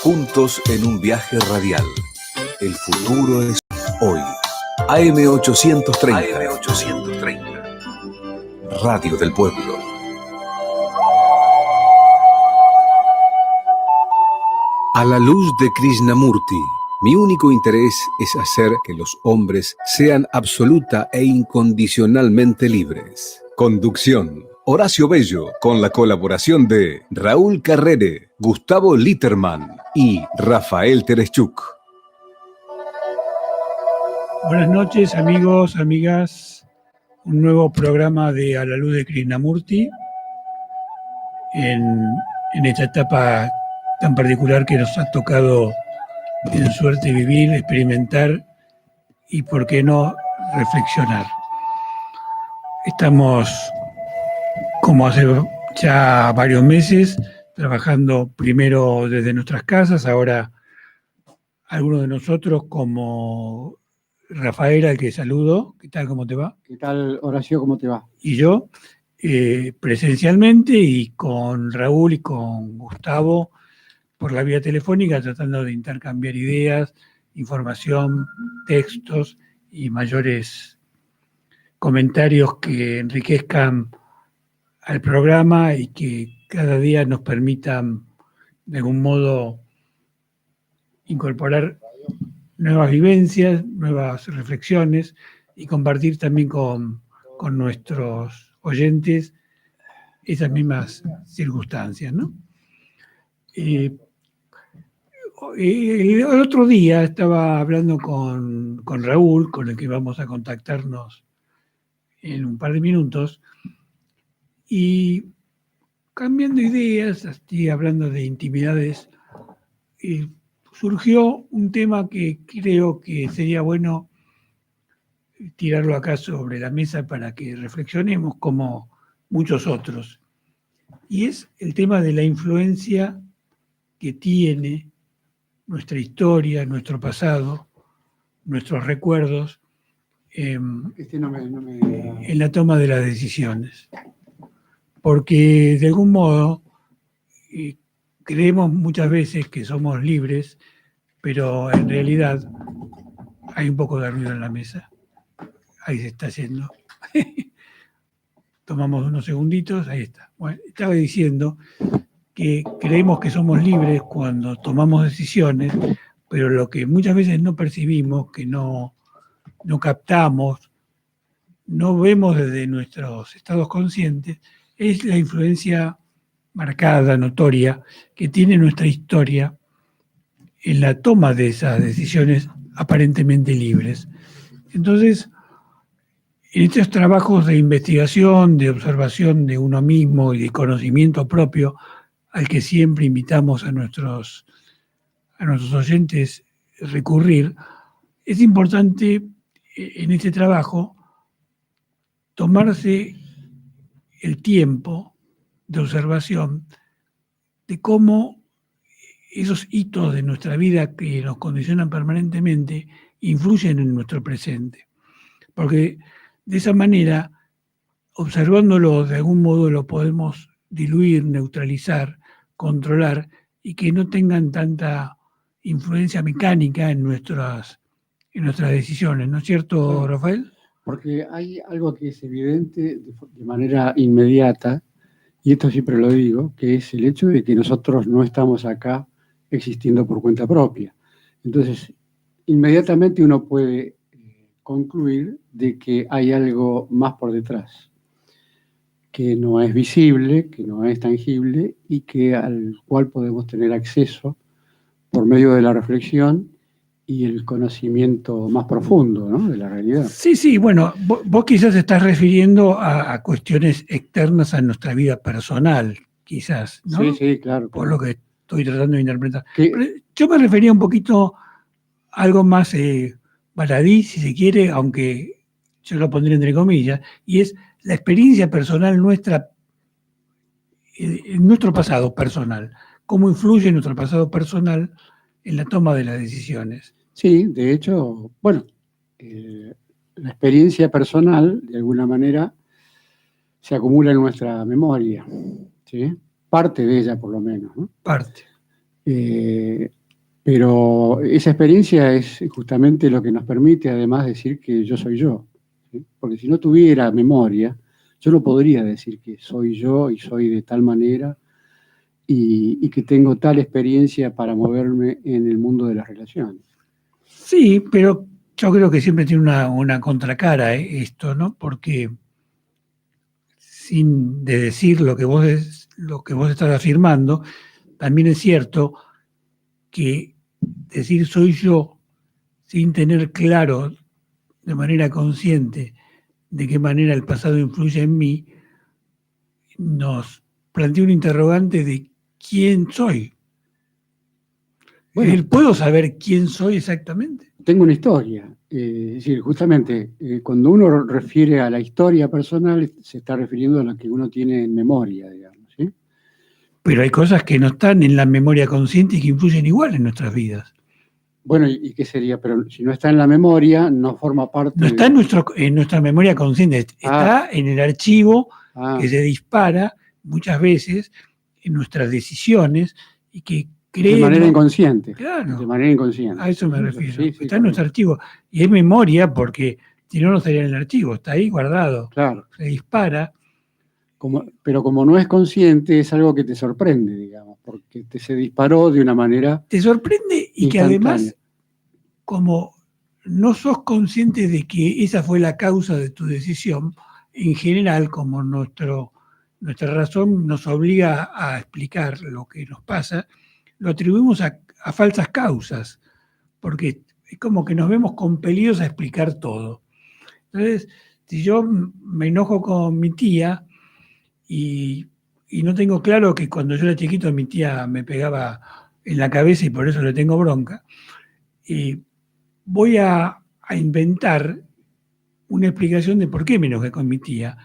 juntos en un viaje radial. El futuro es hoy. AM830. Radio del Pueblo. A la luz de Krishnamurti, mi único interés es hacer que los hombres sean absoluta e incondicionalmente libres. Conducción: Horacio Bello, con la colaboración de Raúl Carrere, Gustavo Litterman y Rafael Tereshchuk. Buenas noches, amigos, amigas. Un nuevo programa de A la luz de Krishnamurti en esta etapa tan particular que nos ha tocado en suerte vivir, experimentar y, por qué no, reflexionar. Estamos, como hace ya varios meses, trabajando primero desde nuestras casas, ahora algunos de nosotros, como Rafael, al que saludo. ¿Qué tal? ¿Cómo te va? ¿Qué tal, Horacio? ¿Cómo te va? Y yo, presencialmente, y con Raúl y con Gustavo por la vía telefónica, tratando de intercambiar ideas, información, textos y mayores comentarios que enriquezcan al programa y que cada día nos permitan, de algún modo, incorporar nuevas vivencias, nuevas reflexiones y compartir también con nuestros oyentes esas mismas circunstancias, ¿no? El otro día estaba hablando con Raúl, con el que vamos a contactarnos en un par de minutos, y cambiando ideas, estoy hablando de intimidades, surgió un tema que creo que sería bueno tirarlo acá sobre la mesa para que reflexionemos como muchos otros. Y es el tema de la influencia que tiene nuestra historia, nuestro pasado, nuestros recuerdos en la toma de las decisiones. Porque de algún modo creemos muchas veces que somos libres, pero en realidad hay un poco de ruido en la mesa. Ahí se está yendo. Tomamos unos segunditos, ahí está. Bueno, estaba diciendo que creemos que somos libres cuando tomamos decisiones, pero lo que muchas veces no percibimos, que no captamos, no vemos desde nuestros estados conscientes, es la influencia marcada, notoria, que tiene nuestra historia en la toma de esas decisiones aparentemente libres. Entonces, en estos trabajos de investigación, de observación de uno mismo y de conocimiento propio, al que siempre invitamos a nuestros oyentes recurrir, es importante en este trabajo tomarse el tiempo de observación de cómo esos hitos de nuestra vida que nos condicionan permanentemente influyen en nuestro presente. Porque de esa manera, observándolo de algún modo, lo podemos diluir, neutralizar, controlar y que no tengan tanta influencia mecánica en nuestras decisiones, ¿no es cierto, Rafael? Porque hay algo que es evidente de manera inmediata, y esto siempre lo digo, que es el hecho de que nosotros no estamos acá existiendo por cuenta propia. Entonces, inmediatamente uno puede concluir de que hay algo más por detrás, que no es visible, que no es tangible y que al cual podemos tener acceso por medio de la reflexión y el conocimiento más profundo, ¿no?, de la realidad. Sí, bueno, vos quizás estás refiriendo a cuestiones externas a nuestra vida personal, quizás, ¿no? Sí, claro. Por lo que estoy tratando de interpretar. Pero yo me refería un poquito a algo más baladí, si se quiere, aunque yo lo pondré entre comillas, y es la experiencia personal nuestra, en nuestro pasado personal. Cómo influye nuestro pasado personal en la toma de las decisiones. Sí, de hecho, bueno, la experiencia personal, de alguna manera, se acumula en nuestra memoria, ¿sí? Parte de ella, por lo menos, ¿no? Parte. Pero esa experiencia es justamente lo que nos permite además decir que yo soy yo, ¿sí? Porque si no tuviera memoria, yo no podría decir que soy yo y soy de tal manera y que tengo tal experiencia para moverme en el mundo de las relaciones. Sí, pero yo creo que siempre tiene una contracara esto, ¿no? Porque sin de decir lo que vos estás afirmando, también es cierto que decir soy yo sin tener claro de manera consciente de qué manera el pasado influye en mí, nos plantea un interrogante de quién soy. Bueno, Es decir, ¿puedo saber quién soy exactamente? tengo una historia. Es decir, justamente cuando uno refiere a la historia personal, se está refiriendo a lo que uno tiene en memoria, digamos, ¿sí? Pero hay cosas que no están en la memoria consciente y que influyen igual en nuestras vidas. Bueno, ¿y qué sería? Pero si no está en la memoria, no forma parte No está en nuestra memoria consciente, está en el archivo que se dispara muchas veces en nuestras decisiones y que de manera creemos. inconsciente. Claro, De manera inconsciente. a eso me refiero. Sí, sí, Está en nuestro archivo. Y es memoria porque si no, no estaría en el archivo, está ahí guardado. Claro. Se dispara. Pero como no es consciente, es algo que te sorprende, digamos, porque se disparó de una manera. Te sorprende y que además, como no sos consciente de que esa fue la causa de tu decisión, en general, como nuestra razón nos obliga a explicar lo que nos pasa, lo atribuimos a falsas causas, porque es como que nos vemos compelidos a explicar todo. Entonces, si yo me enojo con mi tía y no tengo claro que cuando yo era chiquito mi tía me pegaba en la cabeza y por eso le tengo bronca, voy a inventar una explicación de por qué me enojé con mi tía,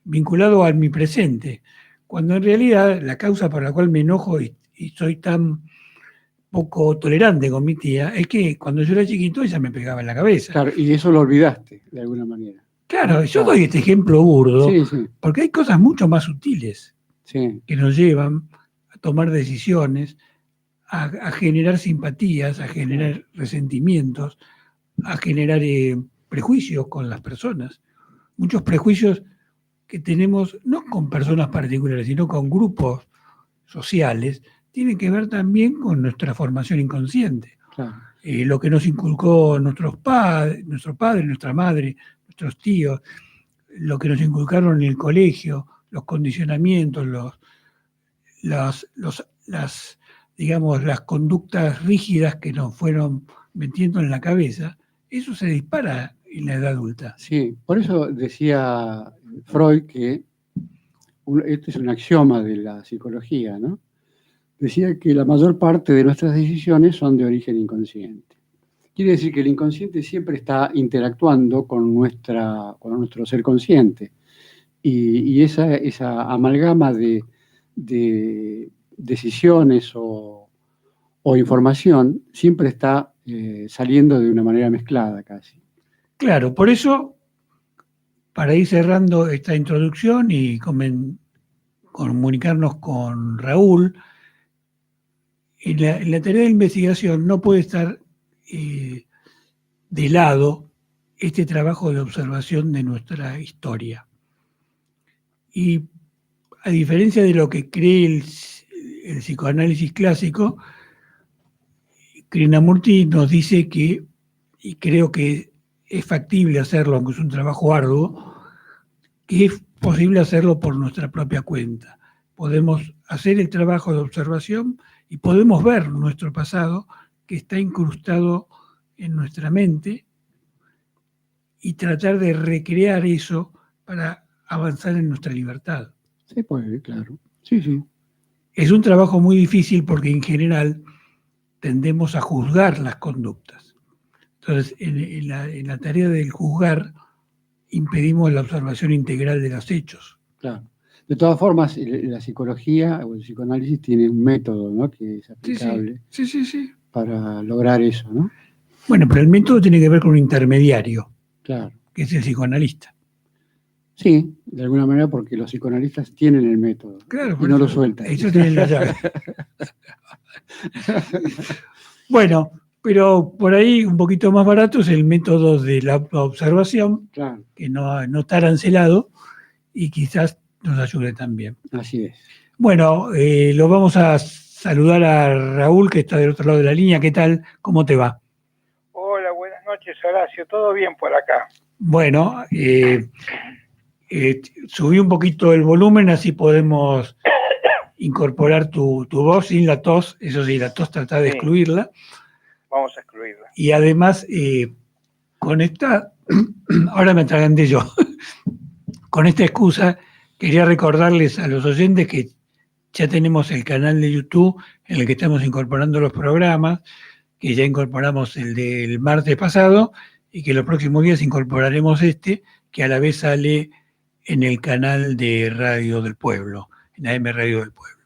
vinculado a mi presente, cuando en realidad la causa por la cual me enojo y soy tan poco tolerante con mi tía es que cuando yo era chiquito ella me pegaba en la cabeza. Claro, y eso lo olvidaste de alguna manera. Claro, yo doy este ejemplo burdo sí. porque hay cosas mucho más sutiles sí. que nos llevan a tomar decisiones, a generar simpatías, a generar resentimientos, a generar prejuicios con las personas. Muchos prejuicios que tenemos, no con personas particulares, sino con grupos sociales, tienen que ver también con nuestra formación inconsciente. Claro. Lo que nos inculcó nuestro padre, nuestra madre, nuestros tíos, lo que nos inculcaron en el colegio, los condicionamientos, las conductas rígidas que nos fueron metiendo en la cabeza, eso se dispara en la edad adulta. Sí, por eso decía Freud que este es un axioma de la psicología, ¿no? Decía que la mayor parte de nuestras decisiones son de origen inconsciente. Quiere decir que el inconsciente siempre está interactuando con nuestro ser consciente. Y esa amalgama de decisiones o información siempre está saliendo de una manera mezclada casi. Claro, por eso, para ir cerrando esta introducción y comunicarnos con Raúl, en la tarea de investigación no puede estar de lado este trabajo de observación de nuestra historia. Y a diferencia de lo que cree el psicoanálisis clásico, Krishnamurti nos dice que, y creo que es factible hacerlo, aunque es un trabajo arduo, que es posible hacerlo por nuestra propia cuenta. Podemos hacer el trabajo de observación y podemos ver nuestro pasado que está incrustado en nuestra mente y tratar de recrear eso para avanzar en nuestra libertad. Se puede, claro. Sí. Es un trabajo muy difícil porque en general tendemos a juzgar las conductas. Entonces, en la tarea del juzgar impedimos la observación integral de los hechos. Claro. De todas formas, la psicología o el psicoanálisis tiene un método, ¿no?, que es aplicable sí. para lograr eso, ¿no? Bueno, pero el método tiene que ver con un intermediario, claro, que es el psicoanalista. Sí, de alguna manera porque los psicoanalistas tienen el método, claro, y no lo sueltan. Eso tienen la llave. Bueno, pero por ahí un poquito más barato es el método de la observación, Claro, que no está arancelado y quizás nos ayude también. así es. Bueno, lo vamos a saludar a Raúl, que está del otro lado de la línea. ¿Qué tal? ¿Cómo te va? Hola, buenas noches, Horacio. ¿Todo bien por acá? Bueno, subí un poquito el volumen, así podemos incorporar tu voz sin la tos. Eso sí, la tos trata de Sí, excluirla. vamos a excluirla. Y además, con esta, ahora me atraganté yo, con esta excusa, quería recordarles a los oyentes que ya tenemos el canal de YouTube en el que estamos incorporando los programas, que ya incorporamos el del martes pasado y que los próximos días incorporaremos este, que a la vez sale en el canal de Radio del Pueblo, en AM Radio del Pueblo.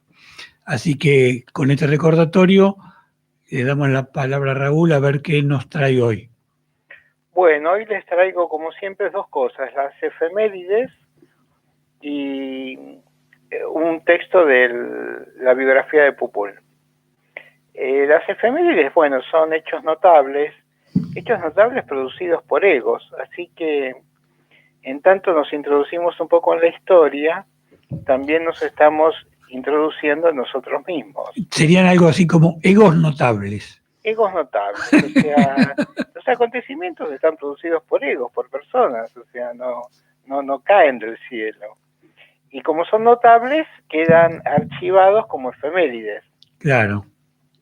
Así que con este recordatorio le damos la palabra a Raúl a ver qué nos trae hoy. Bueno, hoy les traigo, como siempre, dos cosas: las efemérides y un texto de la biografía de Pupul. Las efemérides, bueno, son hechos notables producidos por egos, así que en tanto nos introducimos un poco en la historia, también nos estamos introduciendo nosotros mismos. Serían algo así como egos notables. Egos notables, o sea, los acontecimientos están producidos por egos, por personas, o sea, no caen del cielo. Y como son notables, quedan archivados como efemérides. Claro.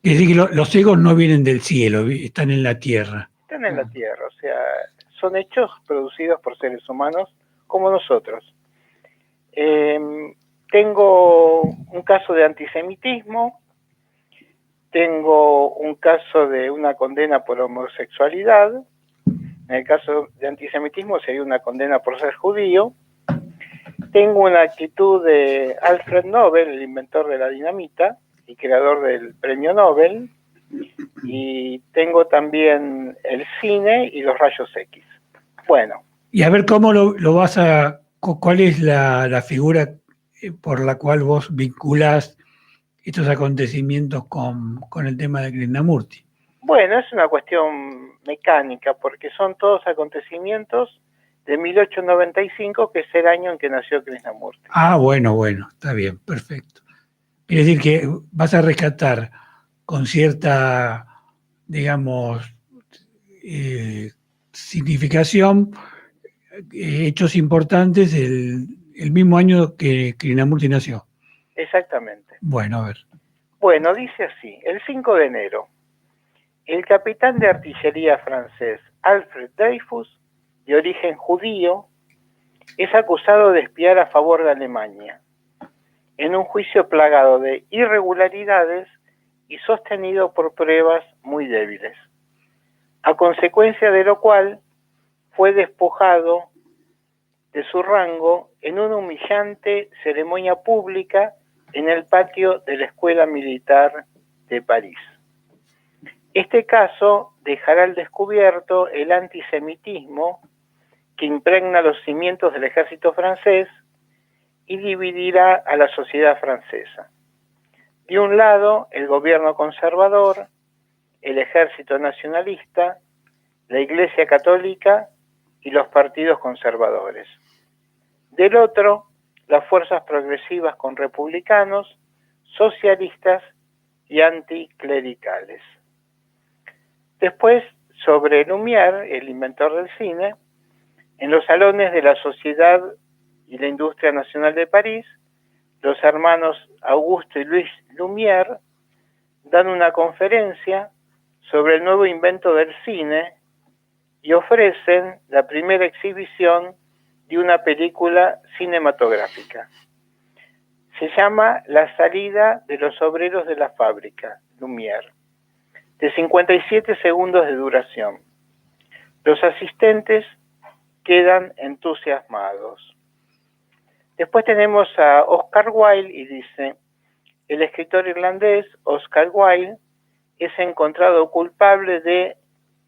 Es decir, que los egos no vienen del cielo, están en la tierra. Están en la tierra, o sea, son hechos producidos por seres humanos como nosotros. Tengo un caso de antisemitismo, tengo un caso de una condena por homosexualidad. En el caso de antisemitismo sería una condena por ser judío. Tengo una actitud de Alfred Nobel, el inventor de la dinamita y creador del premio Nobel. Y tengo también el cine y los rayos X. Bueno. Y a ver cómo lo vas a... ¿Cuál es la figura por la cual vos vinculás estos acontecimientos con el tema de Krishnamurti? Bueno, es una cuestión mecánica, porque son todos acontecimientos de 1895, que es el año en que nació Krishnamurti. Ah, bueno, está bien, perfecto. Es decir, que vas a rescatar con cierta, digamos, significación, hechos importantes el mismo año que Krishnamurti nació. Exactamente. Bueno, a ver. Bueno, dice así: el 5 de enero, el capitán de artillería francés Alfred Dreyfus, de origen judío, es acusado de espiar a favor de Alemania, en un juicio plagado de irregularidades y sostenido por pruebas muy débiles, a consecuencia de lo cual fue despojado de su rango en una humillante ceremonia pública en el patio de la Escuela Militar de París. Este caso dejará al descubierto el antisemitismo que impregna los cimientos del ejército francés y dividirá a la sociedad francesa. De un lado, el gobierno conservador, el ejército nacionalista, la Iglesia católica y los partidos conservadores. Del otro, las fuerzas progresivas con republicanos, socialistas y anticlericales. Después, sobre Lumière, el inventor del cine, en los salones de la Sociedad y la Industria Nacional de París, los hermanos Auguste y Louis Lumière dan una conferencia sobre el nuevo invento del cine y ofrecen la primera exhibición de una película cinematográfica. Se llama La salida de los obreros de la fábrica, Lumière, de 57 segundos de duración. Los asistentes quedan entusiasmados. Después tenemos a Oscar Wilde y dice: el escritor irlandés Oscar Wilde es encontrado culpable de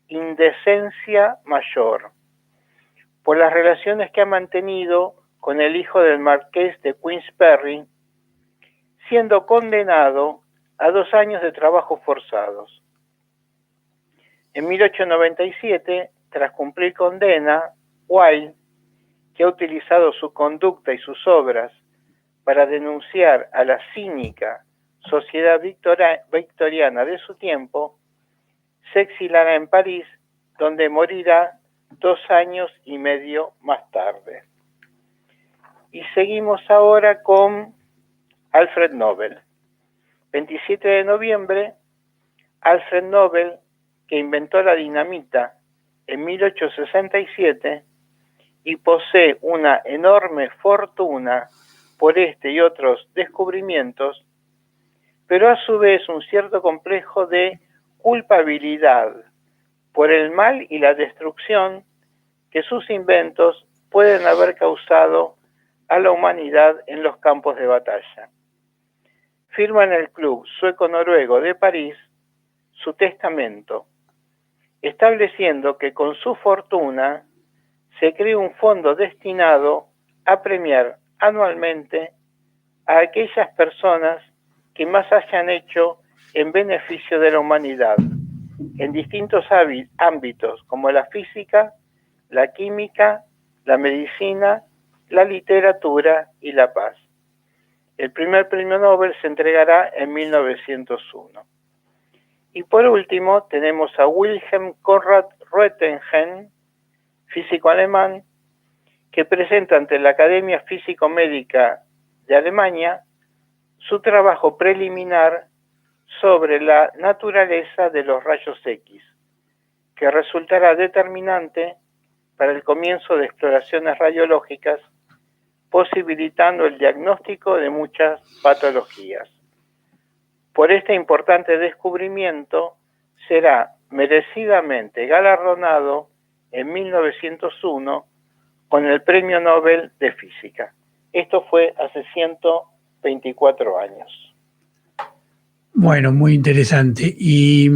indecencia mayor por las relaciones que ha mantenido con el hijo del marqués de Queensperry, siendo condenado a 2 años de trabajos forzados. En 1897, tras cumplir condena, Wilde, que ha utilizado su conducta y sus obras para denunciar a la cínica sociedad victoriana de su tiempo, se exilará en París, donde morirá 2 años y medio más tarde. Y seguimos ahora con Alfred Nobel. 27 de noviembre, Alfred Nobel, que inventó la dinamita en 1867 y posee una enorme fortuna por este y otros descubrimientos, pero a su vez un cierto complejo de culpabilidad por el mal y la destrucción que sus inventos pueden haber causado a la humanidad en los campos de batalla. Firma en el Club Sueco-Noruego de París su testamento, estableciendo que con su fortuna se cree un fondo destinado a premiar anualmente a aquellas personas que más hayan hecho en beneficio de la humanidad, en distintos ámbitos como la física, la química, la medicina, la literatura y la paz. El primer premio Nobel se entregará en 1901. Y por último tenemos a Wilhelm Conrad Röntgen, físico alemán, que presenta ante la Academia Físico-Médica de Alemania su trabajo preliminar sobre la naturaleza de los rayos X, que resultará determinante para el comienzo de exploraciones radiológicas, posibilitando el diagnóstico de muchas patologías. Por este importante descubrimiento será merecidamente galardonado en 1901 con el Premio Nobel de Física. Esto fue hace 124 años. Bueno, muy interesante. Y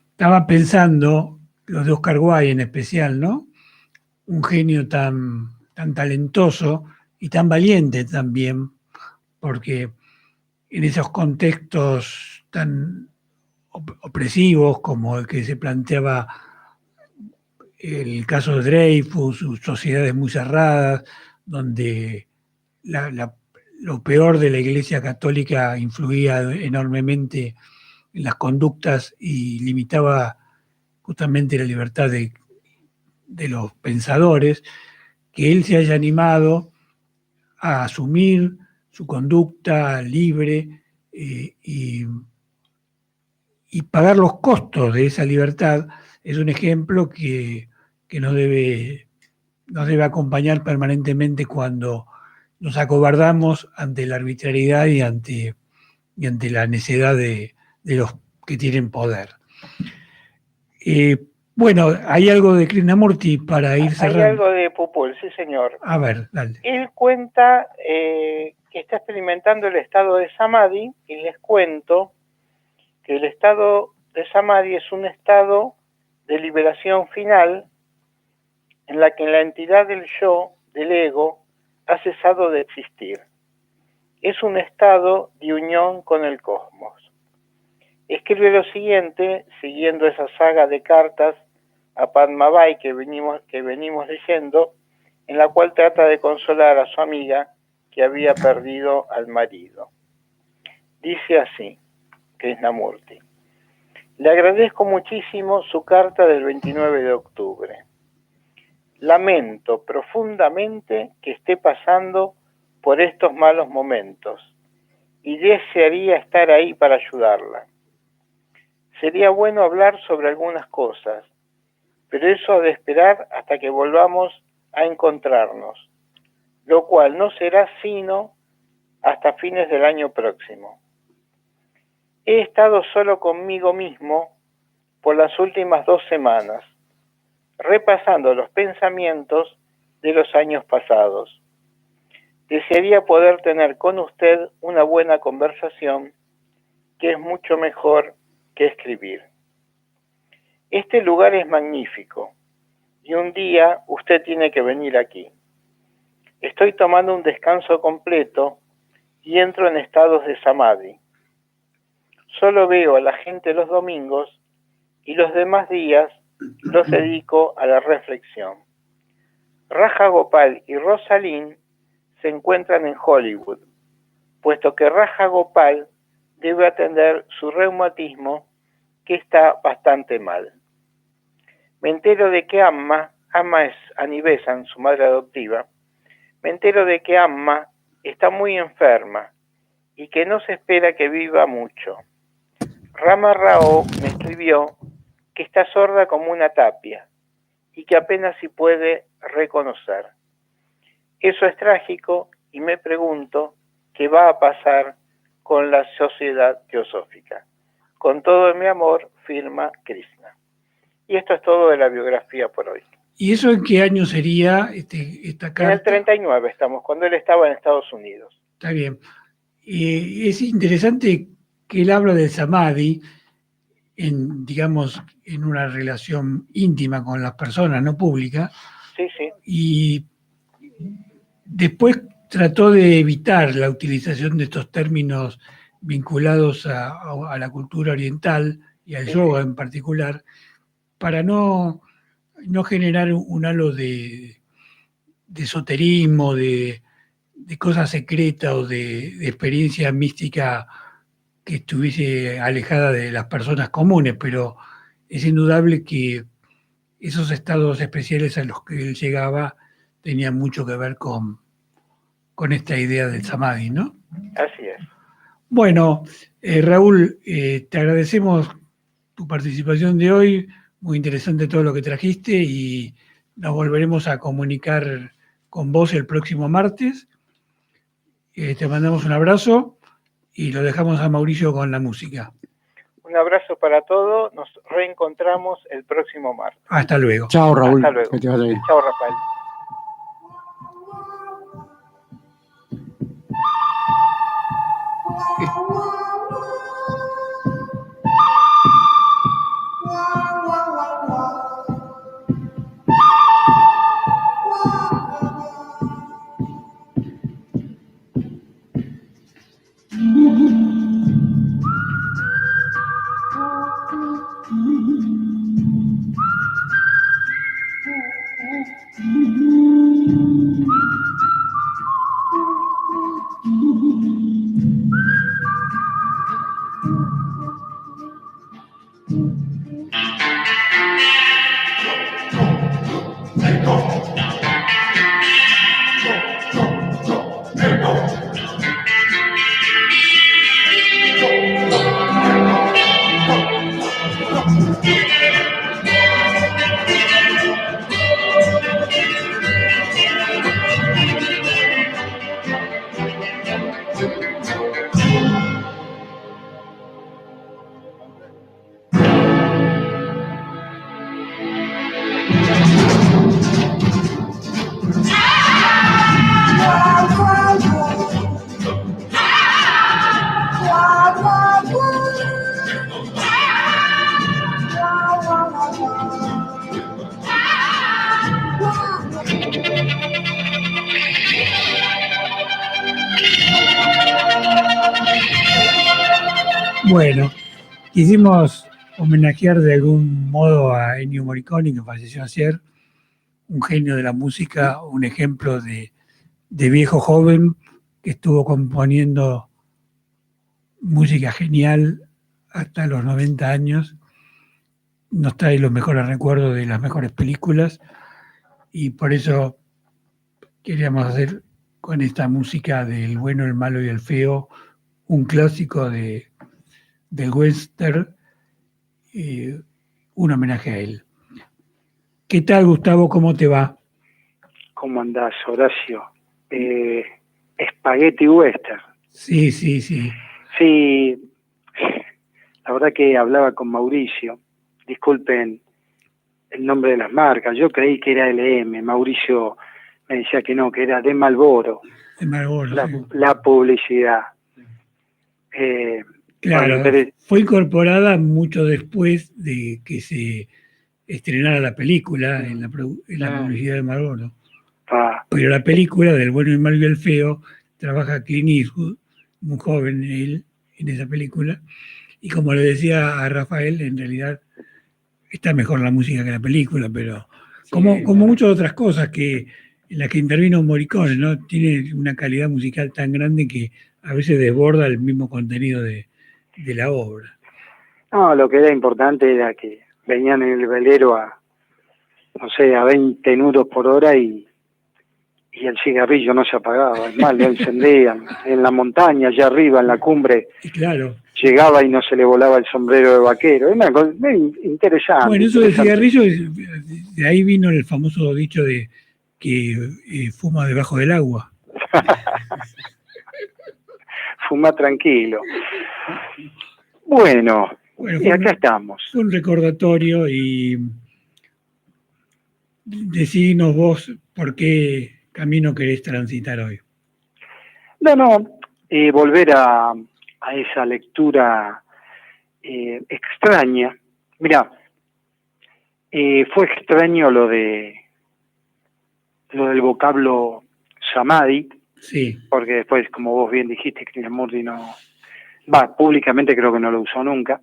estaba pensando, los de Oscar Wilde en especial, ¿no? Un genio tan talentoso y tan valiente también, porque en esos contextos tan opresivos como el que se planteaba el caso de Dreyfus, sus sociedades muy cerradas, donde lo peor de la Iglesia Católica influía enormemente en las conductas y limitaba justamente la libertad de los pensadores, que él se haya animado a asumir su conducta libre y pagar los costos de esa libertad es un ejemplo que nos debe acompañar permanentemente cuando nos acobardamos ante la arbitrariedad y ante la necedad de los que tienen poder. Bueno, ¿hay algo de Krishnamurti para ir cerrando? Hay algo de Popol, sí señor. A ver, dale. Él cuenta que está experimentando el estado de Samadhi, y les cuento que el estado de Samadhi es un estado de liberación final en la que la entidad del yo, del ego, ha cesado de existir. Es un estado de unión con el cosmos. Escribe lo siguiente, siguiendo esa saga de cartas a Padmabai que venimos leyendo, en la cual trata de consolar a su amiga que había perdido al marido. Dice así, Krishnamurti: le agradezco muchísimo su carta del 29 de octubre. Lamento profundamente que esté pasando por estos malos momentos y desearía estar ahí para ayudarla. Sería bueno hablar sobre algunas cosas, pero eso ha de esperar hasta que volvamos a encontrarnos, lo cual no será sino hasta fines del año próximo. He estado solo conmigo mismo por las últimas 2 semanas, repasando los pensamientos de los años pasados. Desearía poder tener con usted una buena conversación, que es mucho mejor que escribir. Este lugar es magnífico y un día usted tiene que venir aquí. Estoy tomando un descanso completo y entro en estados de samadhi. Solo veo a la gente los domingos y los demás días los dedico a la reflexión. Raja Gopal y Rosalind se encuentran en Hollywood, puesto que Raja Gopal debe atender su reumatismo, que está bastante mal. Me entero de que Amma es Annie Besant, su madre adoptiva, me entero de que Amma está muy enferma y que no se espera que viva mucho. Rama Rao me escribió que está sorda como una tapia y que apenas si puede reconocer. Eso es trágico y me pregunto qué va a pasar con la Sociedad Teosófica. Con todo mi amor, firma Krishna. Y esto es todo de la biografía por hoy. ¿Y eso en qué año sería esta carta? En el 39 estamos, cuando él estaba en Estados Unidos. Está bien. Es interesante que él habla del samadhi digamos, en una relación íntima con las personas, no pública. Sí, sí. Y después trató de evitar la utilización de estos términos vinculados a la cultura oriental y al yoga en particular, para no generar un halo de esoterismo, de cosas secretas o de experiencia mística que estuviese alejada de las personas comunes, pero es indudable que esos estados especiales a los que él llegaba tenían mucho que ver con esta idea del samadhi, ¿no? Así es. Bueno, Raúl, te agradecemos tu participación de hoy, muy interesante todo lo que trajiste y nos volveremos a comunicar con vos el próximo martes. Te mandamos un abrazo y lo dejamos a Mauricio con la música. Un abrazo para todos, nos reencontramos el próximo martes. Hasta luego. Chao, Raúl. Hasta luego. Que te vaya bien. Chao, Rafael. Bueno, quisimos homenajear de algún modo a Ennio Morricone, que falleció ayer, un genio de la música, un ejemplo de viejo joven que estuvo componiendo música genial hasta los 90 años. Nos trae los mejores recuerdos de las mejores películas y por eso queríamos hacer con esta música del bueno, el malo y el feo un clásico del western, un homenaje a él. ¿Qué tal, Gustavo? ¿Cómo te va? ¿Cómo andás, Horacio? Spaghetti western. Sí, sí, sí. Sí, la verdad que hablaba con Mauricio. Disculpen el nombre de las marcas. Yo creí que era LM. Mauricio me decía que no, que era de Marlboro. De Marlboro, sí. La publicidad. Claro, bueno, pero fue incorporada mucho después de que se estrenara la película en la publicidad de Marlboro. Pero la película del bueno, el malo y el feo trabaja Clint Eastwood, muy joven él en esa película, y como le decía a Rafael, en realidad está mejor la música que la película, pero Sí, como claro. muchas otras cosas en las que intervino Morricone, ¿no? Tiene una calidad musical tan grande que a veces desborda el mismo contenido de la obra. No, lo que era importante era que venían en el velero a, no sé, a 20 nudos por hora y el cigarrillo no se apagaba, es más, lo encendían en la montaña, allá arriba, en la cumbre, Y claro, llegaba y no se le volaba el sombrero de vaquero. Es una cosa interesante. bueno, eso del interesante. cigarrillo, de ahí vino el famoso dicho de que fuma debajo del agua. Fuma tranquilo. Bueno, Bueno, y acá estamos. fue un recordatorio y decidinos vos por qué camino querés transitar hoy. No, volver a esa lectura extraña. Mira, fue extraño lo del vocablo samadhi, Sí, porque después, como vos bien dijiste, Krishnamurti no, públicamente creo que no lo usó nunca.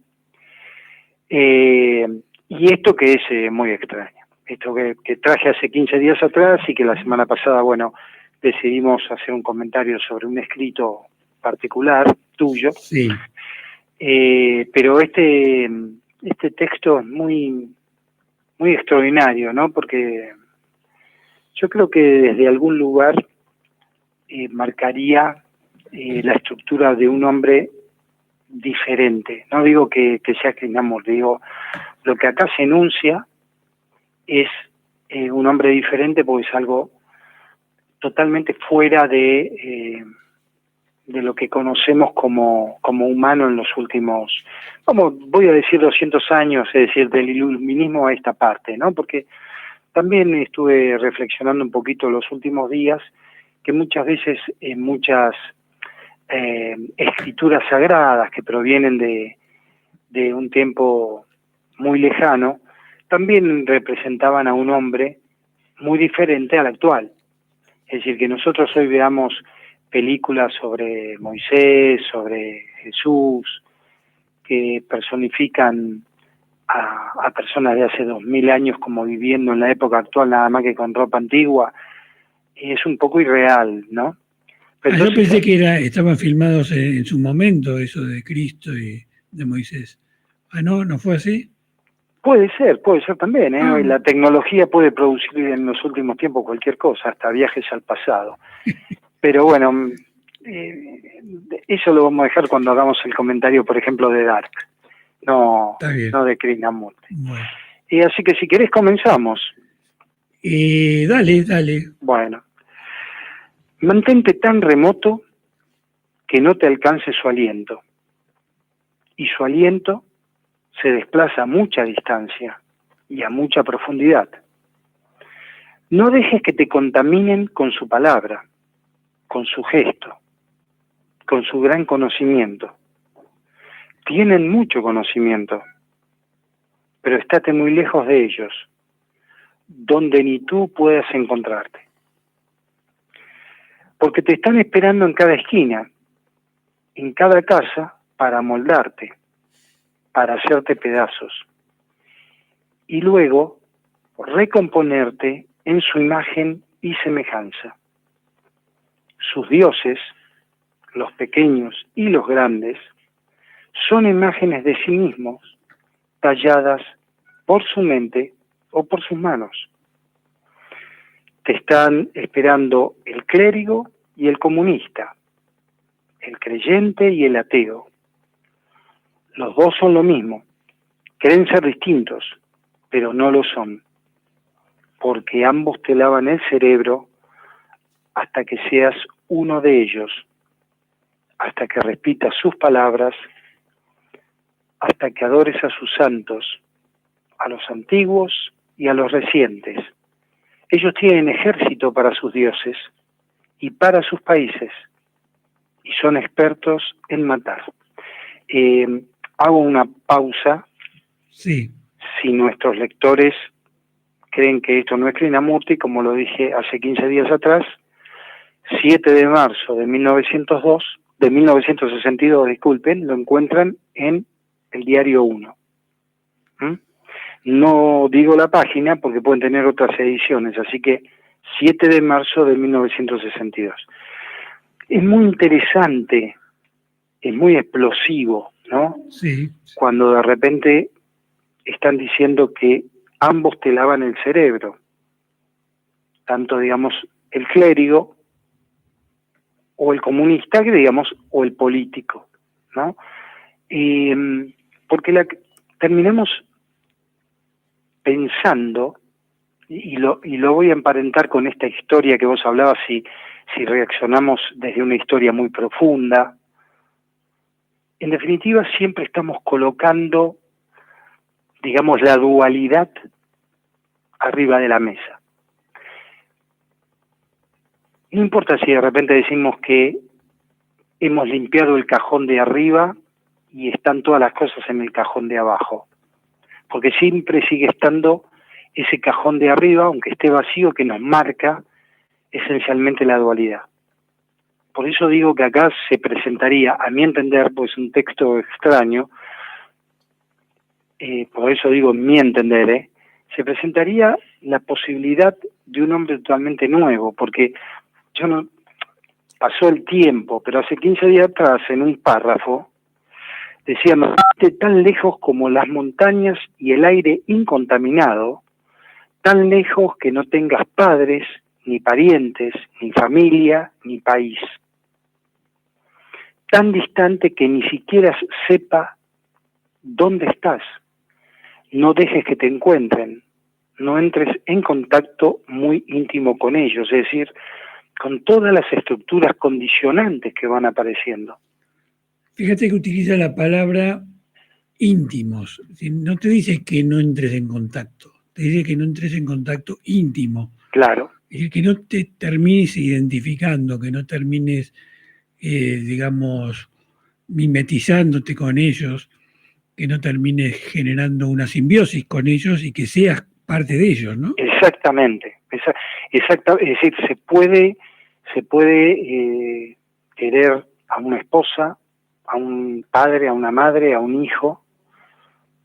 Y esto que es muy extraño, esto que traje hace 15 días atrás y que la semana pasada, bueno, decidimos hacer un comentario sobre un escrito particular tuyo, sí. pero este texto es muy, muy extraordinario, ¿no? Porque yo creo que desde algún lugar marcaría la estructura de un hombre diferente. No digo que sea Krishnamurti, digo, lo que acá se enuncia es un hombre diferente porque es algo totalmente fuera de lo que conocemos como humano en los últimos, voy a decir 200 años, es decir, del iluminismo a esta parte, ¿no? Porque también estuve reflexionando un poquito los últimos días que muchas veces en muchas escrituras sagradas que provienen de un tiempo muy lejano, también representaban a un hombre muy diferente al actual. Es decir, que nosotros hoy veamos películas sobre Moisés, sobre Jesús, que personifican a personas de hace 2000 años como viviendo en la época actual, nada más que con ropa antigua, y es un poco irreal, ¿no? Pero Yo entonces, pensé que estaban filmados en su momento, eso de Cristo y de Moisés. Ah, no, ¿no fue así? puede ser también, ¿eh? Ah, La tecnología puede producir en los últimos tiempos cualquier cosa, hasta viajes al pasado. Pero bueno, eso lo vamos a dejar cuando hagamos el comentario, por ejemplo, de Dark, no está bien. de Krishnamurti. Bueno. Y así que si querés comenzamos. Dale. Bueno, mantente tan remoto que no te alcance su aliento. Y su aliento se desplaza a mucha distancia y a mucha profundidad. No dejes que te contaminen con su palabra, con su gesto, con su gran conocimiento. Tienen mucho conocimiento, pero estate muy lejos de ellos, donde ni tú puedas encontrarte. Porque te están esperando en cada esquina, en cada casa, para moldarte, para hacerte pedazos. Y luego recomponerte en su imagen y semejanza. Sus dioses, los pequeños y los grandes, son imágenes de sí mismos, talladas por su mente o por sus manos. Te están esperando el clérigo y el comunista, el creyente y el ateo. Los dos son lo mismo, creen ser distintos, pero no lo son, porque ambos te lavan el cerebro hasta que seas uno de ellos, hasta que repitas sus palabras, hasta que adores a sus santos, a los antiguos y a los recientes. Ellos tienen ejército para sus dioses y para sus países, y son expertos en matar. Hago una pausa. Sí. Si nuestros lectores creen que esto no es Krishnamurti, como lo dije hace 15 días atrás, 7 de marzo de 1962, disculpen, lo encuentran en el Diario 1. No digo la página porque pueden tener otras ediciones, así que 7 de marzo de 1962. Es muy interesante, es muy explosivo, ¿no? Sí. Cuando de repente están diciendo que ambos te lavan el cerebro, tanto, digamos, el clérigo o el comunista, que digamos, o el político, ¿no? Porque terminamos pensando, y lo voy a emparentar con esta historia que vos hablabas, si reaccionamos desde una historia muy profunda. En definitiva, siempre estamos colocando, digamos, la dualidad arriba de la mesa. No importa si de repente decimos que hemos limpiado el cajón de arriba y están todas las cosas en el cajón de abajo, porque siempre sigue estando ese cajón de arriba, aunque esté vacío, que nos marca esencialmente la dualidad. Por eso digo que acá se presentaría, a mi entender, pues un texto extraño, por eso digo mi entender, se presentaría la posibilidad de un hombre totalmente nuevo, porque pasó el tiempo, pero hace 15 días atrás, en un párrafo, decía, no esté tan lejos como las montañas y el aire incontaminado, tan lejos que no tengas padres, ni parientes, ni familia, ni país. Tan distante que ni siquiera sepa dónde estás. No dejes que te encuentren. No entres en contacto muy íntimo con ellos, es decir, con todas las estructuras condicionantes que van apareciendo. Fíjate que utiliza la palabra íntimos. No te dice que no entres en contacto, te dice que no entres en contacto íntimo. Claro. Es decir, que no te termines identificando, que no termines, digamos, mimetizándote con ellos, que no termines generando una simbiosis con ellos y que seas parte de ellos, ¿no? Exactamente. Es decir, se puede querer a una esposa, a un padre, a una madre, a un hijo,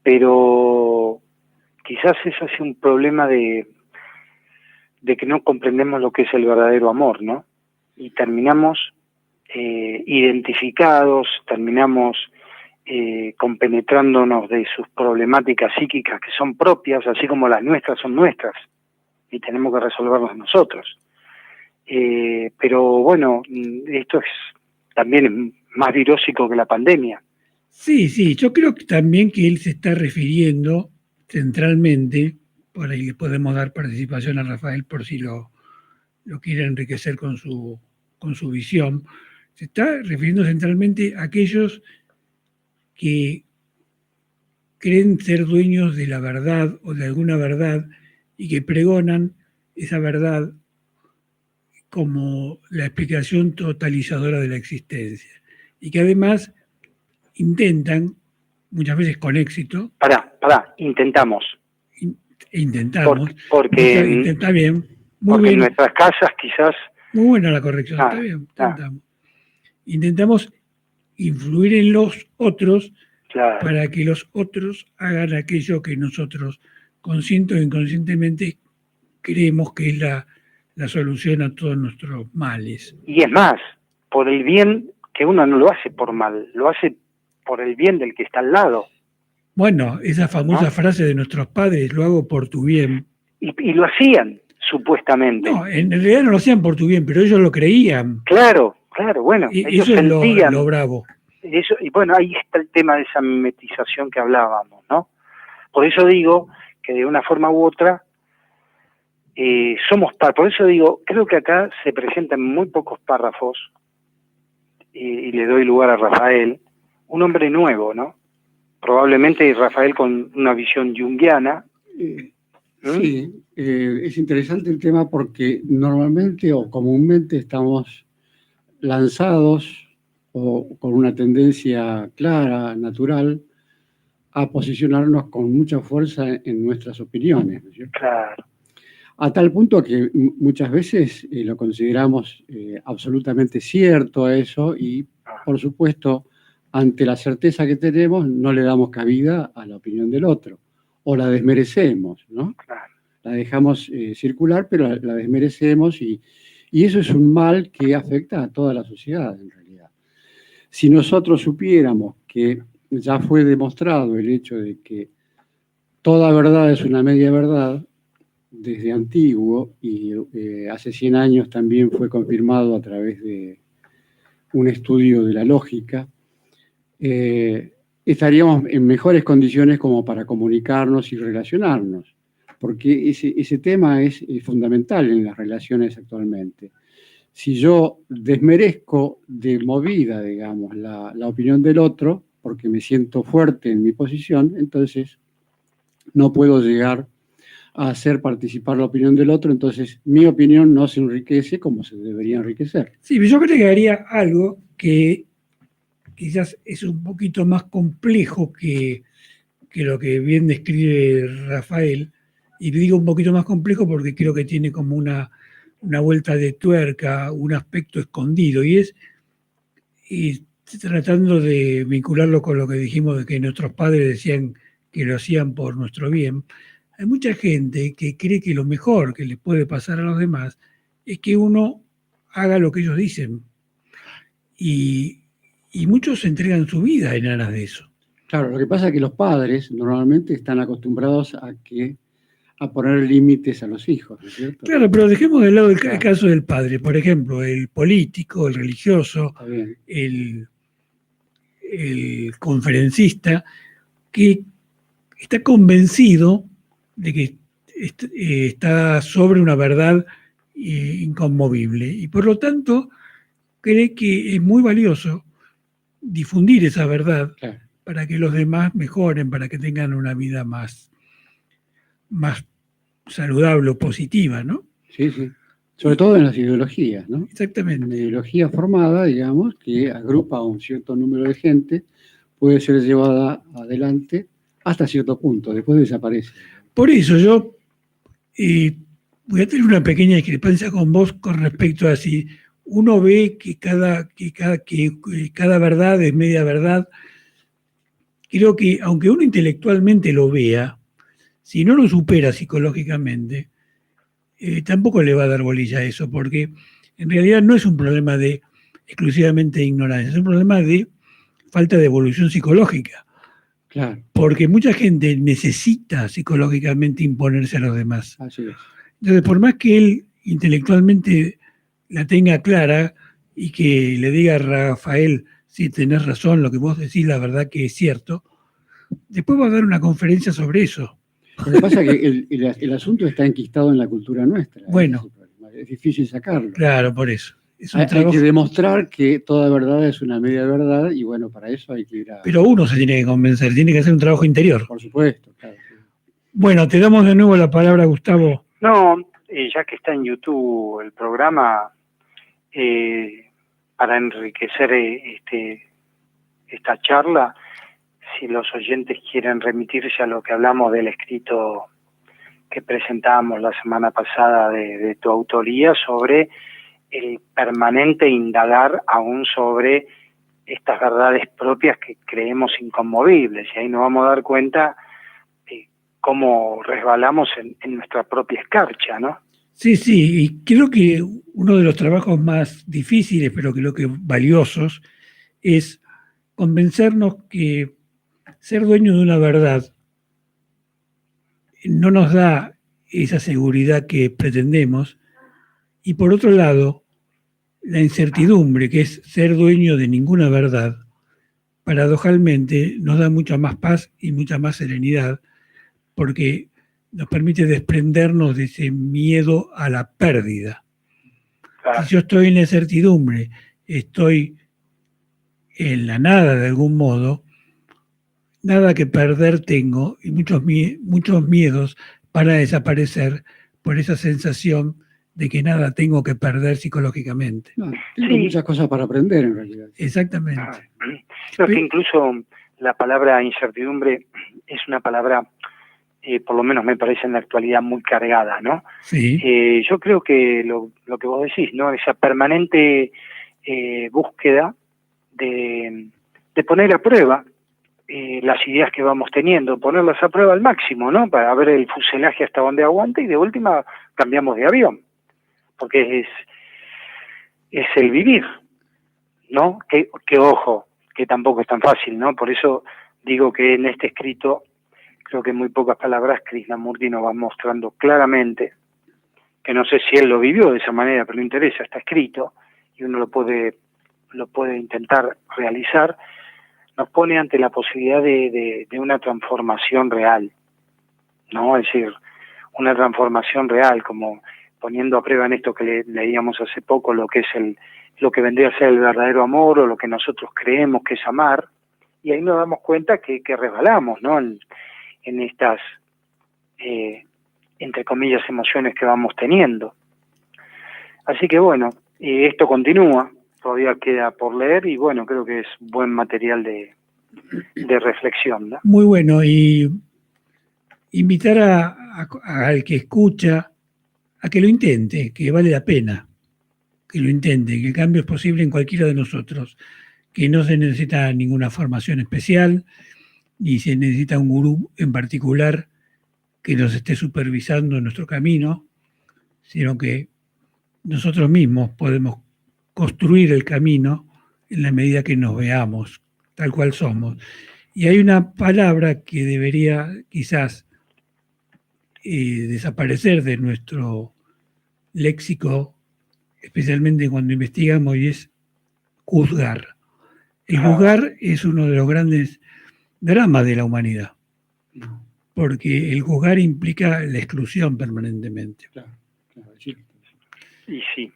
pero quizás ese es un problema de que no comprendemos lo que es el verdadero amor, ¿no? Y terminamos identificados, terminamos compenetrándonos de sus problemáticas psíquicas que son propias, así como las nuestras son nuestras, y tenemos que resolverlas nosotros. Pero bueno, esto también es más virósico que la pandemia. Sí, yo creo que también que él se está refiriendo centralmente, por ahí le podemos dar participación a Rafael por si lo quiere enriquecer con su visión, se está refiriendo centralmente a aquellos que creen ser dueños de la verdad o de alguna verdad y que pregonan esa verdad como la explicación totalizadora de la existencia y que además intentan, muchas veces con éxito. Intentamos. Intentamos. Porque está bien. Muy porque bien. En nuestras casas quizás... Muy buena la corrección, está bien. Intentamos. Intentamos influir en los otros, claro, para que los otros hagan aquello que nosotros, consciente o inconscientemente, creemos que es la solución a todos nuestros males. Y es más, por el bien, que uno no lo hace por mal, lo hace por el bien del que está al lado. Bueno, esa famosa frase de nuestros padres, lo hago por tu bien. Y lo hacían, supuestamente. No, en realidad no lo hacían por tu bien, pero ellos lo creían. Claro, bueno. Y ellos eso sentían, es lo bravo. Y bueno, ahí está el tema de esa mimetización que hablábamos, ¿no? Por eso digo que de una forma u otra por eso digo, creo que acá se presentan muy pocos párrafos, y le doy lugar a Rafael, un hombre nuevo, ¿no? Probablemente Rafael con una visión junguiana. Sí, es interesante el tema porque normalmente o comúnmente estamos lanzados o con una tendencia clara, natural, a posicionarnos con mucha fuerza en nuestras opiniones, ¿no es cierto? Claro. A tal punto que muchas veces lo consideramos absolutamente cierto eso y, por supuesto, ante la certeza que tenemos, no le damos cabida a la opinión del otro. o la desmerecemos, ¿no? Claro. La dejamos circular, pero la desmerecemos y eso es un mal que afecta a toda la sociedad, en realidad. Si nosotros supiéramos que ya fue demostrado el hecho de que toda verdad es una media verdad, desde antiguo, y hace 100 años también fue confirmado a través de un estudio de la lógica, estaríamos en mejores condiciones como para comunicarnos y relacionarnos, porque ese tema es fundamental en las relaciones actualmente. Si yo desmerezco de movida, digamos, la opinión del otro, porque me siento fuerte en mi posición, entonces no puedo llegar a hacer participar la opinión del otro, entonces mi opinión no se enriquece como se debería enriquecer. Sí, pero yo creo que haría algo que quizás es un poquito más complejo que lo que bien describe Rafael, y digo un poquito más complejo porque creo que tiene como una vuelta de tuerca, un aspecto escondido, y tratando de vincularlo con lo que dijimos de que nuestros padres decían que lo hacían por nuestro bien. Hay mucha gente que cree que lo mejor que le puede pasar a los demás es que uno haga lo que ellos dicen. Y muchos entregan su vida en aras de eso. Claro, lo que pasa es que los padres normalmente están acostumbrados a poner límites a los hijos, ¿no es cierto? Claro, pero dejemos de lado el Claro. caso del padre. Por ejemplo, el político, el religioso, Está bien. el conferencista, que está convencido de que está sobre una verdad inconmovible y por lo tanto cree que es muy valioso difundir esa verdad Claro. para que los demás mejoren, para que tengan una vida más saludable o positiva, ¿no? Sí, sí. Sobre todo en las ideologías, ¿no? Exactamente. Una ideología formada, digamos, que agrupa a un cierto número de gente, puede ser llevada adelante hasta cierto punto, después desaparece. Por eso yo voy a tener una pequeña discrepancia con vos con respecto a si uno ve que cada verdad es media verdad. Creo que aunque uno intelectualmente lo vea, si no lo supera psicológicamente, tampoco le va a dar bolilla a eso, porque en realidad no es un problema de exclusivamente de ignorancia, es un problema de falta de evolución psicológica. Claro. Porque mucha gente necesita psicológicamente imponerse a los demás. Así es. Entonces, por más que él intelectualmente la tenga clara y que le diga a Rafael, sí, tenés razón, lo que vos decís, la verdad que es cierto, después va a dar una conferencia sobre eso. Lo que pasa es que el asunto está enquistado en la cultura nuestra. Bueno. Es difícil sacarlo. Claro, por eso. Hay que demostrar que toda verdad es una media verdad y bueno, para eso hay que ir a... Pero uno se tiene que convencer, tiene que hacer un trabajo interior. Por supuesto, claro. Bueno, te damos de nuevo la palabra, Gustavo. No, ya que está en YouTube el programa, para enriquecer esta charla, si los oyentes quieren remitirse a lo que hablamos del escrito que presentábamos la semana pasada de tu autoría sobre el permanente indagar aún sobre estas verdades propias que creemos inconmovibles, y ahí nos vamos a dar cuenta de cómo resbalamos en nuestra propia escarcha, ¿no? Sí, sí, y creo que uno de los trabajos más difíciles, pero creo que valiosos, es convencernos que ser dueño de una verdad no nos da esa seguridad que pretendemos, y por otro lado, la incertidumbre, que es ser dueño de ninguna verdad, paradojalmente nos da mucha más paz y mucha más serenidad, porque nos permite desprendernos de ese miedo a la pérdida. Claro. Si yo estoy en la incertidumbre, estoy en la nada de algún modo, nada que perder tengo y muchos miedos van a desaparecer por esa sensación de que nada tengo que perder psicológicamente. No, tengo muchas cosas para aprender en realidad. Exactamente. Creo que incluso la palabra incertidumbre es una palabra, por lo menos me parece en la actualidad, muy cargada, ¿no? Sí. Yo creo que lo que vos decís, ¿no? Esa permanente búsqueda de poner a prueba las ideas que vamos teniendo, ponerlas a prueba al máximo, ¿no? Para ver el fuselaje hasta donde aguanta y de última cambiamos de avión, porque es el vivir, ¿no? Que ojo, que tampoco es tan fácil, ¿no? Por eso digo que en este escrito, creo que en muy pocas palabras, Krishnamurti nos va mostrando claramente, que no sé si él lo vivió de esa manera, pero no interesa, está escrito, y uno lo puede intentar realizar, nos pone ante la posibilidad de una transformación real, ¿no? Es decir, una transformación real, como poniendo a prueba en esto que leíamos hace poco, lo que es lo que vendría a ser el verdadero amor, o lo que nosotros creemos que es amar, y ahí nos damos cuenta que resbalamos, ¿no? En estas, entre comillas, emociones que vamos teniendo. Así que bueno, esto continúa, todavía queda por leer, y bueno, creo que es buen material de reflexión, ¿no? Muy bueno, y invitar al que escucha a que lo intente, que vale la pena que lo intente, que el cambio es posible en cualquiera de nosotros, que no se necesita ninguna formación especial, ni se necesita un gurú en particular que nos esté supervisando en nuestro camino, sino que nosotros mismos podemos construir el camino en la medida que nos veamos tal cual somos. Y hay una palabra que debería quizás desaparecer de nuestro léxico, especialmente cuando investigamos, y es juzgar. El juzgar es uno de los grandes dramas de la humanidad, porque el juzgar implica la exclusión permanentemente. Claro, sí. Y sí,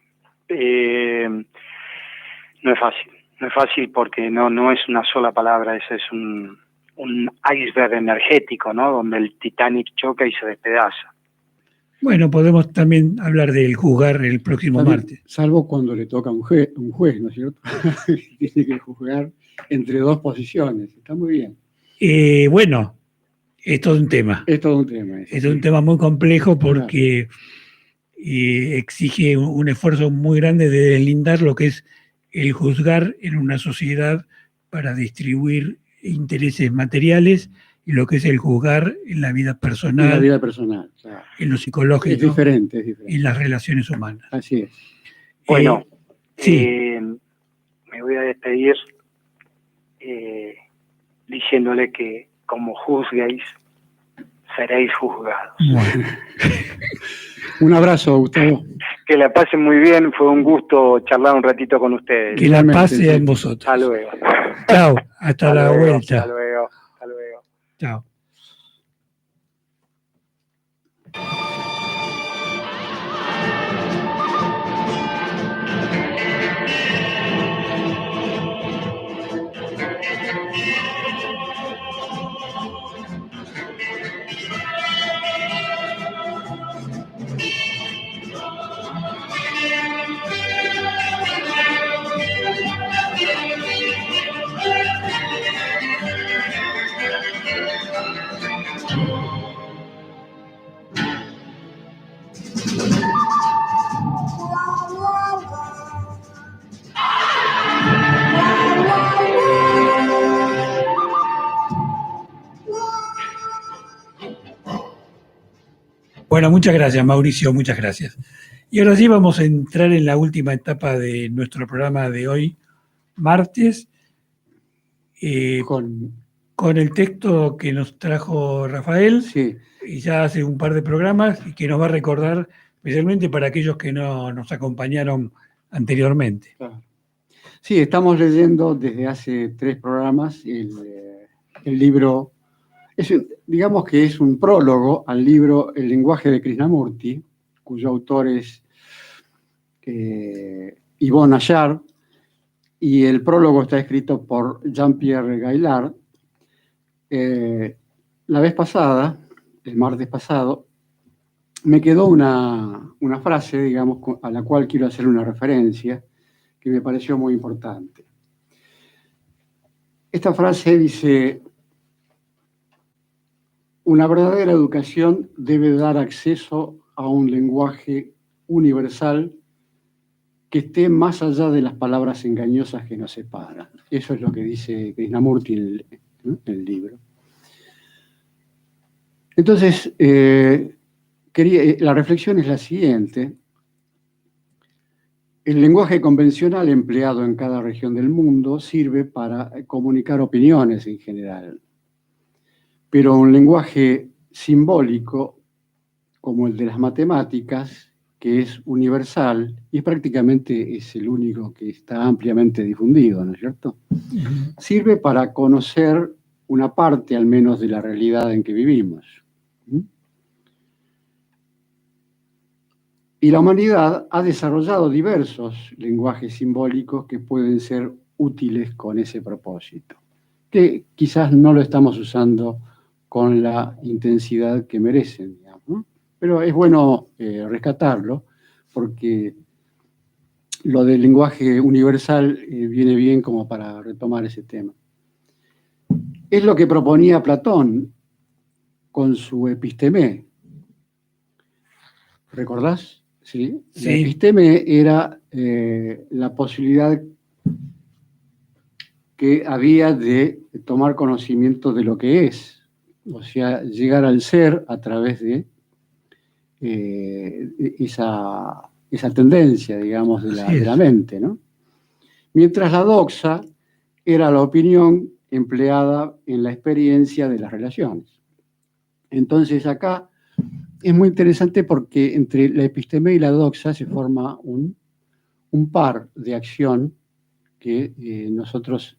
no es fácil porque no es una sola palabra, ese es un iceberg energético, ¿no? Donde el Titanic choca y se despedaza. Bueno, podemos también hablar del juzgar el próximo martes. Salvo cuando le toca a un juez, ¿no es cierto? Tiene que juzgar entre dos posiciones. Está muy bien. Bueno, es todo un tema. Es todo un tema. Es un tema muy complejo porque exige un esfuerzo muy grande de deslindar lo que es el juzgar en una sociedad para distribuir intereses materiales y lo que es el juzgar en la vida personal, en la vida personal, claro. En lo psicológico, es diferente. en las relaciones humanas. Así es. Bueno, sí. Me voy a despedir diciéndole que como juzguéis, seréis juzgados. Bueno. Un abrazo, Gustavo. Que la pasen muy bien, fue un gusto charlar un ratito con ustedes. Que la paz sea en vosotros. Hasta luego. Chao, hasta la vuelta. Hasta luego. Hasta luego. Chao. Bueno, muchas gracias, Mauricio, muchas gracias. Y ahora sí vamos a entrar en la última etapa de nuestro programa de hoy, martes, con el texto que nos trajo Rafael, sí. Y ya hace un par de programas, y que nos va a recordar, especialmente para aquellos que no nos acompañaron anteriormente. Claro. Sí, estamos leyendo desde hace 3 programas el libro. Digamos que es un prólogo al libro El lenguaje de Krishnamurti, cuyo autor es Yvon Achard, y el prólogo está escrito por Jean-Pierre Gaillard. La vez pasada, el martes pasado, me quedó una frase, digamos, a la cual quiero hacer una referencia, que me pareció muy importante. Esta frase dice: una verdadera educación debe dar acceso a un lenguaje universal que esté más allá de las palabras engañosas que nos separan. Eso es lo que dice Krishnamurti en el ¿no? El libro. Entonces, la reflexión es la siguiente. El lenguaje convencional empleado en cada región del mundo sirve para comunicar opiniones en general, pero un lenguaje simbólico, como el de las matemáticas, que es universal y prácticamente es el único que está ampliamente difundido, ¿no es cierto? Sirve para conocer una parte al menos de la realidad en que vivimos. Y la humanidad ha desarrollado diversos lenguajes simbólicos que pueden ser útiles con ese propósito, que quizás no lo estamos usando con la intensidad que merecen, digamos, ¿no? Pero es bueno rescatarlo, porque lo del lenguaje universal viene bien como para retomar ese tema. Es lo que proponía Platón con su Episteme. ¿Recordás? ¿Sí? Sí. La episteme era la posibilidad que había de tomar conocimiento de lo que es, o sea, llegar al ser a través de esa tendencia, digamos, de la mente, ¿no? Mientras la doxa era la opinión empleada en la experiencia de las relaciones. Entonces acá es muy interesante porque entre la episteme y la doxa se forma un par de acción que nosotros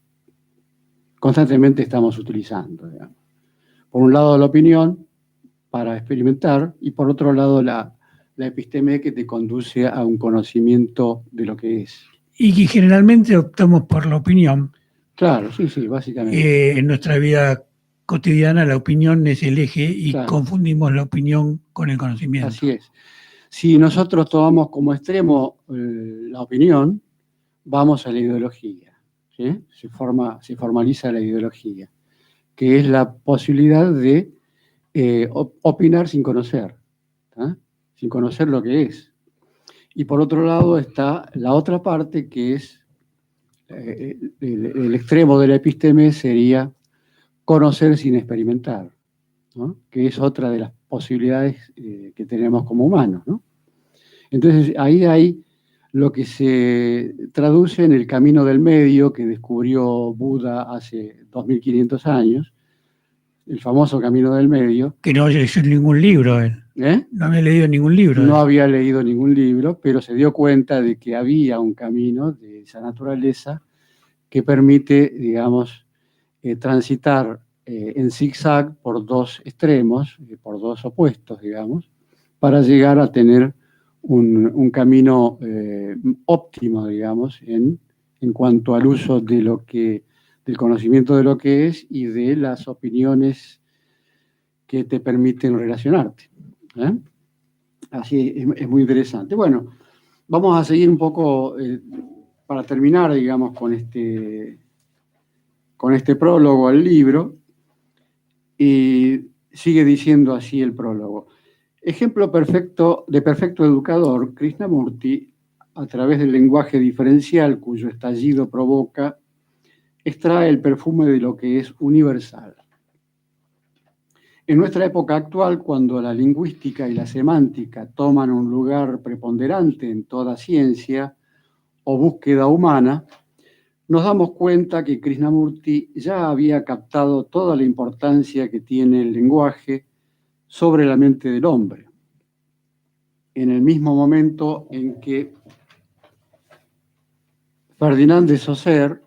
constantemente estamos utilizando, digamos. Por un lado la opinión para experimentar y por otro lado la episteme que te conduce a un conocimiento de lo que es. Y que generalmente optamos por la opinión. Claro, sí, básicamente. En nuestra vida cotidiana la opinión es el eje y Claro. confundimos la opinión con el conocimiento. Así es. Si nosotros tomamos como extremo la opinión, vamos a la ideología, ¿sí? Se formaliza la ideología, que es la posibilidad de opinar sin conocer, ¿tá? Sin conocer lo que es. Y por otro lado está la otra parte, que es el extremo de la episteme sería conocer sin experimentar, ¿no? Que es otra de las posibilidades que tenemos como humanos, ¿no? Entonces ahí hay lo que se traduce en el camino del medio que descubrió Buda hace 2500 años, el famoso camino del medio. Que no leyó ningún libro él. No había leído ningún libro. No había leído ningún libro, pero se dio cuenta de que había un camino de esa naturaleza que permite, digamos, transitar en zigzag por dos extremos, por dos opuestos, digamos, para llegar a tener un camino óptimo, digamos, en cuanto al uso de del conocimiento de lo que es y de las opiniones que te permiten relacionarte. Así es muy interesante. Bueno, vamos a seguir un poco para terminar, digamos, con este prólogo al libro, y sigue diciendo así el prólogo. Ejemplo perfecto educador, Krishnamurti, a través del lenguaje diferencial cuyo estallido provoca, extrae el perfume de lo que es universal. En nuestra época actual, cuando la lingüística y la semántica toman un lugar preponderante en toda ciencia o búsqueda humana, nos damos cuenta que Krishnamurti ya había captado toda la importancia que tiene el lenguaje sobre la mente del hombre. En el mismo momento en que Ferdinand de Saussure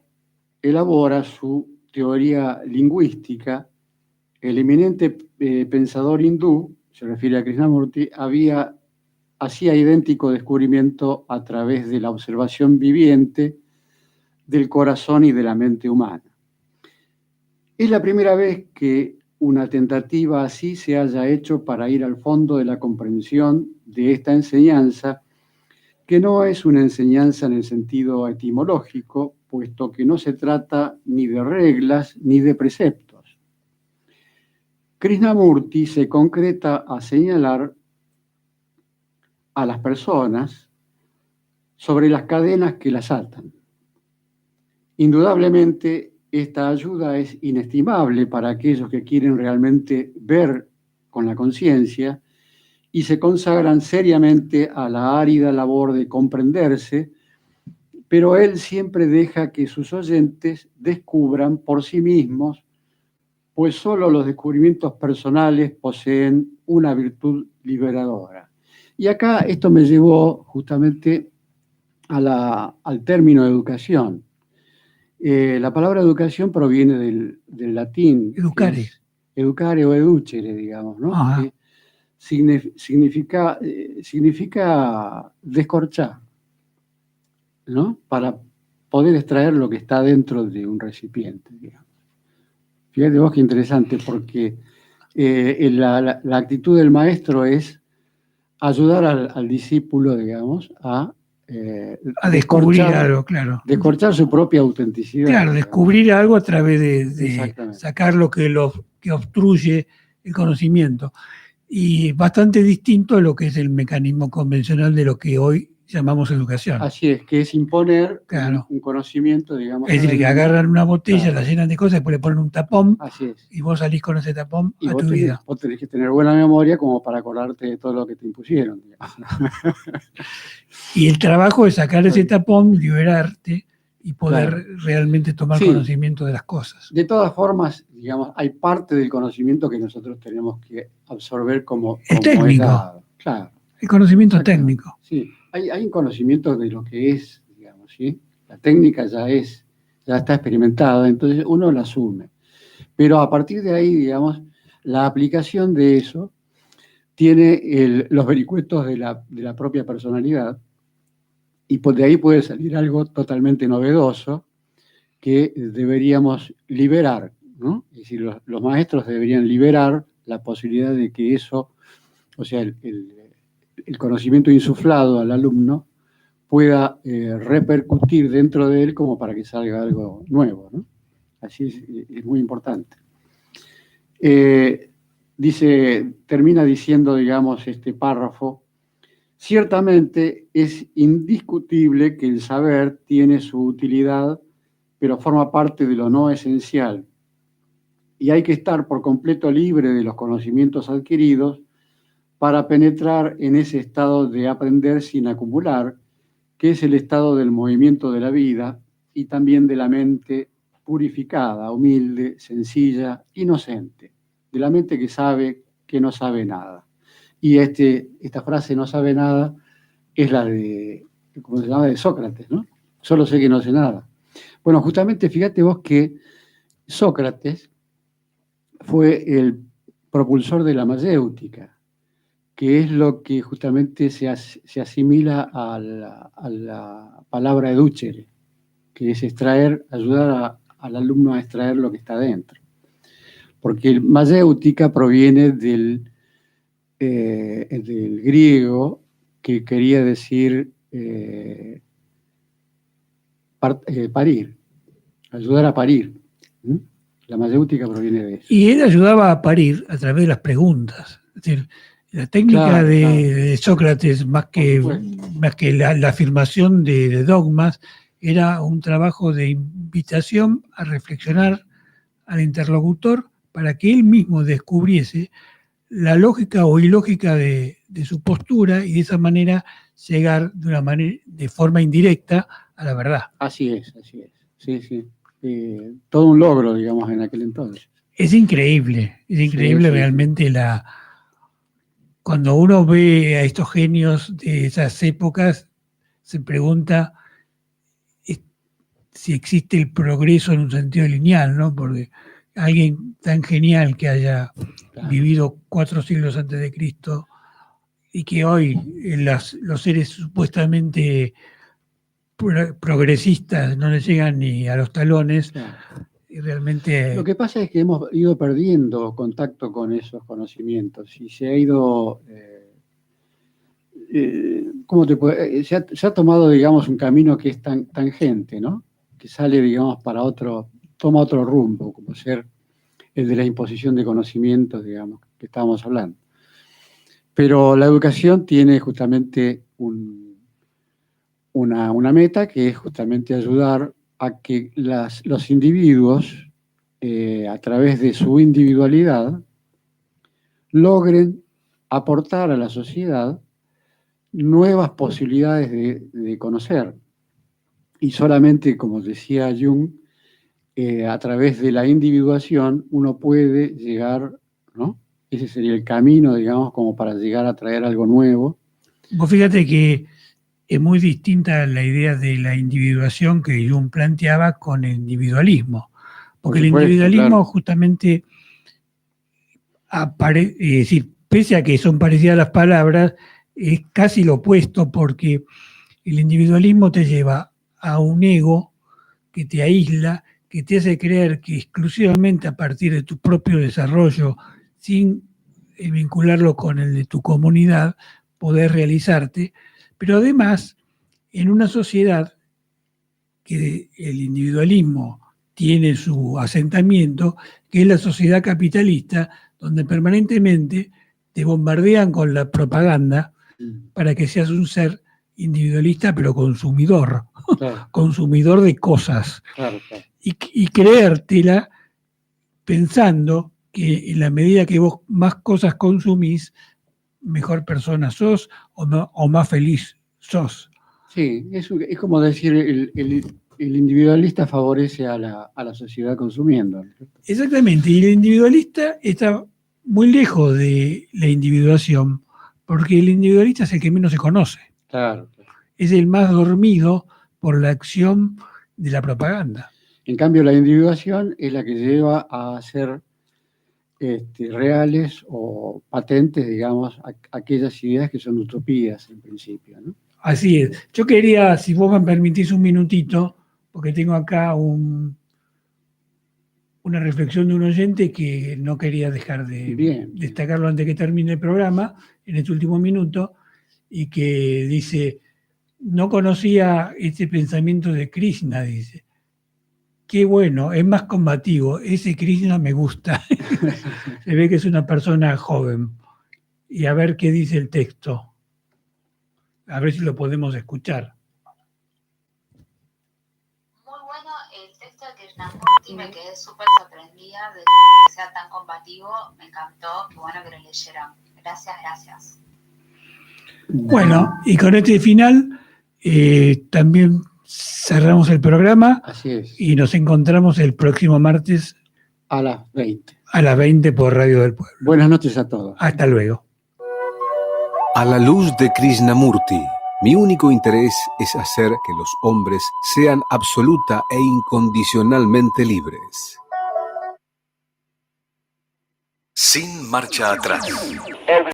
elabora su teoría lingüística, el eminente pensador hindú, se refiere a Krishnamurti, hacía idéntico descubrimiento a través de la observación viviente del corazón y de la mente humana. Es la primera vez que una tentativa así se haya hecho para ir al fondo de la comprensión de esta enseñanza, que no es una enseñanza en el sentido etimológico, puesto que no se trata ni de reglas ni de preceptos. Krishnamurti se concreta a señalar a las personas sobre las cadenas que las atan. Indudablemente, esta ayuda es inestimable para aquellos que quieren realmente ver con la conciencia y se consagran seriamente a la árida labor de comprenderse, pero él siempre deja que sus oyentes descubran por sí mismos, pues solo los descubrimientos personales poseen una virtud liberadora. Y acá esto me llevó justamente al término educación. La palabra educación proviene del latín. Educare. Educare o educere, digamos, ¿no? Ajá. Que significa descorchar, ¿no? Para poder extraer lo que está dentro de un recipiente, digamos. Fíjate vos qué interesante, porque la actitud del maestro es ayudar al discípulo, digamos, a descubrir algo, claro. descorchar su propia autenticidad. Claro, digamos. descubrir algo a través de Exactamente. sacar lo que obstruye el conocimiento. Y bastante distinto a lo que es el mecanismo convencional de lo que hoy llamamos educación. Así es, que es imponer Claro. un conocimiento, digamos. Es decir, que agarran una botella, Claro. la llenan de cosas, después le ponen un tapón Así es. y vos salís con ese tapón Y a vos tu vida. vos tenés que tener buena memoria como para acordarte de todo lo que te impusieron, digamos. Y el trabajo es sacar ese tapón, liberarte y poder Claro. realmente tomar Sí. conocimiento de las cosas. De todas formas, digamos, hay parte del conocimiento que nosotros tenemos que absorber como técnico. es dado. Claro. El conocimiento Exactamente. técnico. Sí, hay un conocimiento de lo que es, digamos, ¿sí? La técnica ya está experimentada, entonces uno la asume. Pero a partir de ahí, digamos, la aplicación de eso tiene los vericuetos de la propia personalidad y de ahí puede salir algo totalmente novedoso que deberíamos liberar, ¿no? Es decir, los maestros deberían liberar la posibilidad de que eso, o sea, el conocimiento insuflado al alumno pueda repercutir dentro de él como para que salga algo nuevo, ¿no? Así es muy importante. Termina diciendo, digamos, este párrafo: ciertamente es indiscutible que el saber tiene su utilidad, pero forma parte de lo no esencial, y hay que estar por completo libre de los conocimientos adquiridos para penetrar en ese estado de aprender sin acumular, que es el estado del movimiento de la vida y también de la mente purificada, humilde, sencilla, inocente, de la mente que sabe que no sabe nada. Y esta frase, no sabe nada, es la de, ¿cómo se llama?, de Sócrates, ¿no? Solo sé que no sé nada. Bueno, justamente fíjate vos que Sócrates fue el propulsor de la mayéutica, que es lo que justamente se asimila a la palabra educere, que es ayudar al alumno a extraer lo que está dentro. Porque mayéutica proviene del griego, que quería decir parir, ayudar a parir. ¿Mm? La mayéutica proviene de eso. Y él ayudaba a parir a través de las preguntas. Es decir, la técnica Claro, de Sócrates, más que la afirmación de dogmas, era un trabajo de invitación a reflexionar al interlocutor para que él mismo descubriese la lógica o ilógica de su postura y de esa manera llegar de forma indirecta a la verdad. Así es. Sí. Todo un logro, digamos, en aquel entonces. Es increíble Sí. Realmente cuando uno ve a estos genios de esas épocas, se pregunta si existe el progreso en un sentido lineal, ¿no? Porque alguien tan genial que haya vivido 4 siglos antes de Cristo y que hoy los seres supuestamente progresistas no le llegan ni a los talones. Claro. Y realmente... Lo que pasa es que hemos ido perdiendo contacto con esos conocimientos y se ha ido... se ha tomado, digamos, un camino que es tangente, ¿no? Que sale, digamos, toma otro rumbo, como ser el de la imposición de conocimientos, digamos, que estábamos hablando. Pero la educación tiene justamente una meta, que es justamente ayudar a que los individuos, a través de su individualidad, logren aportar a la sociedad nuevas posibilidades de conocer. Y solamente, como decía Jung, a través de la individuación uno puede llegar, ¿no? Ese sería el camino, digamos, como para llegar a traer algo nuevo. Vos fíjate que es muy distinta la idea de la individuación que Jung planteaba con el individualismo. Porque Por supuesto, el individualismo claro. justamente es decir, pese a que son parecidas las palabras, es casi lo opuesto, porque el individualismo te lleva a un ego que te aísla, que te hace creer que exclusivamente a partir de tu propio desarrollo, sin vincularlo con el de tu comunidad, podés realizarte, pero además en una sociedad que el individualismo tiene su asentamiento, que es la sociedad capitalista, donde permanentemente te bombardean con la propaganda para que seas un ser individualista, pero consumidor, Claro, consumidor de cosas, claro, claro. y creértela pensando que en la medida que vos más cosas consumís, mejor persona sos o más feliz sos. Sí, es como decir, el individualista favorece a la sociedad consumiendo, ¿no? Exactamente, y el individualista está muy lejos de la individuación, porque el individualista es el que menos se conoce, Claro, claro. es el más dormido por la acción de la propaganda. En cambio, la individuación es la que lleva a hacer reales o patentes, digamos, aquellas ideas que son utopías en principio, ¿no? Así es. Yo quería, si vos me permitís un minutito, porque tengo acá una reflexión de un oyente que no quería dejar de Bien. destacarlo antes que termine el programa, en este último minuto, y que dice, no conocía este pensamiento de Krishna, dice. Qué bueno, es más combativo, ese Krishna me gusta. Se ve que es una persona joven. Y a ver qué dice el texto. A ver si lo podemos escuchar. Muy bueno el texto de Krishnamurti, me quedé súper sorprendida de que sea tan combativo, me encantó, qué bueno que lo leyeron. Gracias, gracias. Bueno, y con este final también cerramos el programa. Así es. Y nos encontramos el próximo martes A las 20. a las 20 por Radio del Pueblo. Buenas noches a todos. Hasta luego. A la luz de Krishnamurti, mi único interés es hacer que los hombres sean absoluta e incondicionalmente libres. Sin marcha atrás.